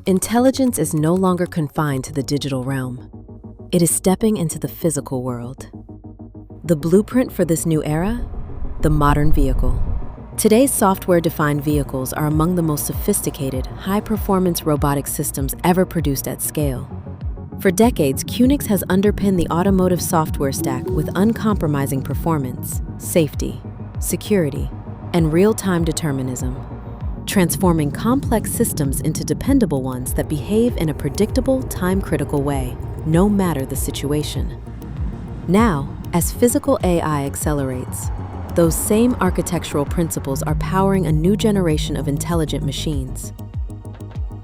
Intelligence is no longer confined to the digital realm. It is stepping into the physical world. The blueprint for this new era? The modern vehicle. Today's software-defined vehicles are among the most sophisticated, high-performance robotic systems ever produced at scale. For decades, QNX has underpinned the automotive software stack with uncompromising performance, safety, security, and real-time determinism, transforming complex systems into dependable ones that behave in a predictable, time-critical way, no matter the situation. Now, as physical AI accelerates, those same architectural principles are powering a new generation of intelligent machines.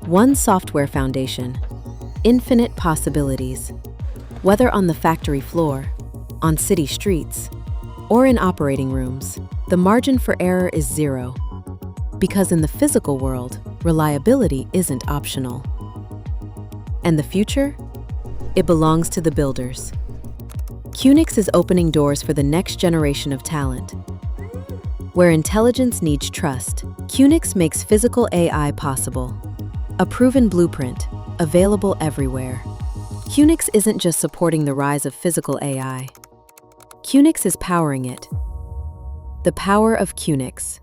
One software foundation, infinite possibilities. Whether on the factory floor, on city streets, or in operating rooms, the margin for error is zero. Because in the physical world, reliability isn't optional. And the future? It belongs to the builders. QNX is opening doors for the next generation of talent. Where intelligence needs trust, QNX makes physical AI possible. A proven blueprint, available everywhere. QNX isn't just supporting the rise of physical AI. QNX is powering it. The power of QNX.